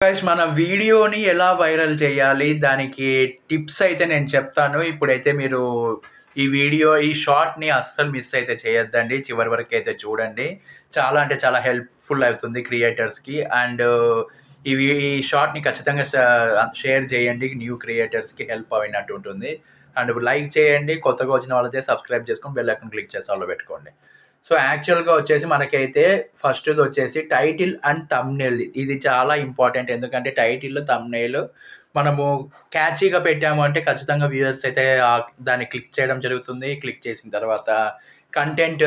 Guys మన వీడియోని ఎలా వైరల్ చేయాలి? దానికి టిప్స్ అయితే నేను చెప్తాను. ఇప్పుడైతే మీరు ఈ షార్ట్‌ని అస్సలు మిస్ అయితే చేయొద్దండి. చివరి వరకైతే చూడండి. చాలా అంటే చాలా హెల్ప్‌ఫుల్ అవుతుంది క్రియేటర్స్‌కి. అండ్ ఈ షార్ట్‌ని ఖచ్చితంగా షేర్ చేయండి. న్యూ క్రియేటర్స్‌కి హెల్ప్ అయినట్టు ఉంటుంది. అండ్ లైక్ చేయండి. కొత్తగా వచ్చిన వాళ్ళైతే సబ్స్క్రైబ్ చేసుకొని బెల్ ఐకాన్ క్లిక్ చేసి ఆల్‌లో పెట్టుకోండి. సో, యాక్చువల్‌గా వచ్చేసి మనకైతే ఫస్ట్‌దొచ్చేసి టైటిల్ అండ్ థంబ్‌నెయిల్. ఇది చాలా ఇంపార్టెంట్. ఎందుకంటే టైటిల్, థంబ్‌నెయిల్ మనము క్యాచీగా పెట్టాము అంటే ఖచ్చితంగా వ్యూయర్స్ అయితే దాన్ని క్లిక్ చేయడం జరుగుతుంది. క్లిక్ చేసిన తర్వాత కంటెంట్,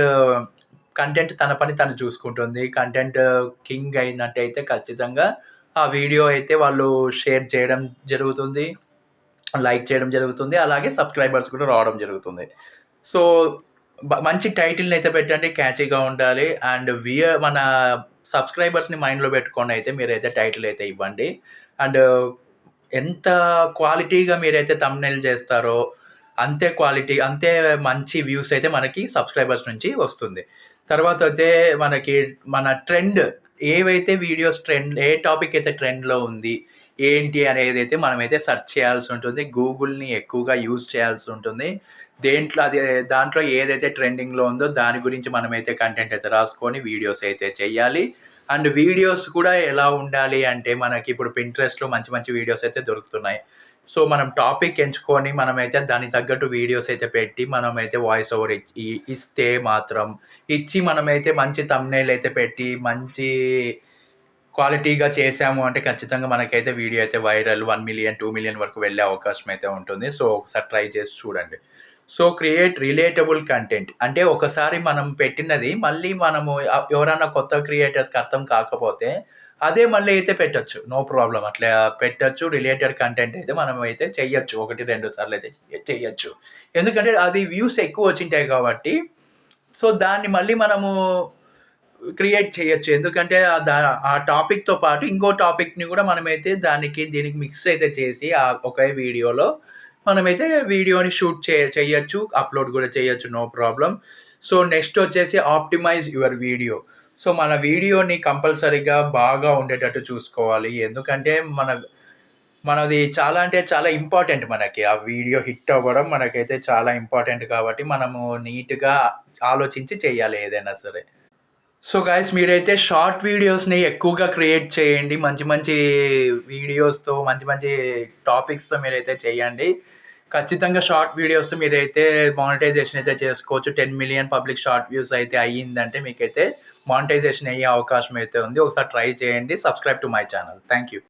కంటెంట్ తన పని తను చూసుకుంటుంది. కంటెంట్ కింగ్ అయినట్టయితే ఖచ్చితంగా ఆ వీడియో అయితే వాళ్ళు షేర్ చేయడం జరుగుతుంది. లైక్ చేయడం జరుగుతుంది. అలాగే సబ్‌స్క్రైబర్స్ కూడా రావడం జరుగుతుంది. సో, మంచి టైటిల్‌నయితే పెట్టండి. క్యాచీగా ఉండాలి. అండ్ మన సబ్‌స్క్రైబర్స్‌ని మైండ్‌లో పెట్టుకొనైతే మీరైతే టైటిల్ అయితే ఇవ్వండి. అండ్ ఎంత క్వాలిటీగా మీరైతే థంబ్‌నెయిల్ చేస్తారో, అంతే క్వాలిటీ, అంతే మంచి వ్యూస్ అయితే మనకి సబ్‌స్క్రైబర్స్ నుంచి వస్తుంది. తర్వాతయితే మనకి మన ట్రెండ్, ఏవైతే వీడియోస్ ట్రెండ్, ఏ టాపిక్ అయితే ట్రెండ్‌లో ఉంది, ఏంటి అనేదైతే మనమైతే సెర్చ్ చేయాల్సి ఉంటుంది. గూగుల్‌ని ఎక్కువగా యూజ్ చేయాల్సి ఉంటుంది. దాంట్లో ఏదైతే ట్రెండింగ్‌లో ఉందో దాని గురించి మనమైతే కంటెంట్ అయితే రాసుకొని వీడియోస్ అయితే చేయాలి. అండ్ వీడియోస్ కూడా ఎలా ఉండాలి అంటే మనకిప్పుడు పింట్రెస్ట్‌లో మంచి మంచి వీడియోస్ అయితే దొరుకుతున్నాయి. సో, మనం టాపిక్ ఎంచుకొని మనమైతే దానికి తగ్గట్టు వీడియోస్ అయితే పెట్టి మనమైతే వాయిస్ ఓవర్ ఇస్తే మాత్రం ఇచ్చి మనమైతే మంచి థంబ్‌నెయిల్ అయితే పెట్టి మంచి క్వాలిటీగా చేశాము అంటే ఖచ్చితంగా మనకైతే వీడియో అయితే వైరల్ 1,000,000, 2,000,000 వరకు వెళ్ళే అవకాశం అయితే ఉంటుంది. సో, ఒకసారి ట్రై చేసి చూడండి. So, create relatable content. అంటే ఒకసారి మనం పెట్టినది మళ్ళీ మనము ఎవరైనా కొత్త క్రియేటర్స్‌కి అర్థం కాకపోతే అదే మళ్ళీ అయితే పెట్టొచ్చు. No problem. అట్లా పెట్టొచ్చు. రిలేటెడ్ కంటెంట్ అయితే మనమైతే చెయ్యొచ్చు. 1, 2 సార్లయితే చెయ్యొచ్చు. ఎందుకంటే అది వ్యూస్ ఎక్కువ వచ్చింటాయి కాబట్టి, సో, దాన్ని మళ్ళీ మనము క్రియేట్ చేయొచ్చు. ఎందుకంటే ఆ టాపిక్‌తో పాటు ఇంకో టాపిక్‌ని గూడా మనమైతే దీనికి మిక్స్ అయితే చేసి ఒకే వీడియోలో మనమైతే వీడియోని షూట్ చెయ్యొచ్చు. అప్‌లోడ్ గూడా చేయొచ్చు. No problem. సో, నెక్స్ట్ వచ్చేసి ఆప్టిమైజ్ యువర్ వీడియో. సో, మన వీడియోని కంపల్సరీగా బాగా ఉండేటట్టు చూసుకోవాలి. ఎందుకంటే మనది చాలా అంటే చాలా ఇంపార్టెంట్ మనకి. ఆ వీడియో హిట్ అవ్వడం మనకైతే చాలా ఇంపార్టెంట్ కాబట్టి మనము నీట్‌గా ఆలోచించి చేయాలి ఏదైనా సరే. సో గైస్, మీరైతే షార్ట్ వీడియోస్‌ని ఎక్కువగా క్రియేట్ చేయండి. మంచి మంచి వీడియోస్‌తో, మంచి మంచి టాపిక్స్‌తో మీరైతే చేయండి. ఖచ్చితంగా షార్ట్ వీడియోస్‌తో మీరైతే మానిటైజేషన్ అయితే చేసుకోవచ్చు. 10,000,000 పబ్లిక్ షార్ట్ వ్యూస్ అయితే అయ్యిందంటే మీకైతే మానిటైజేషన్ అయ్యే అవకాశం అయితే ఉంది. ఒకసారి ట్రై చేయండి. Subscribe to my channel. Thank you.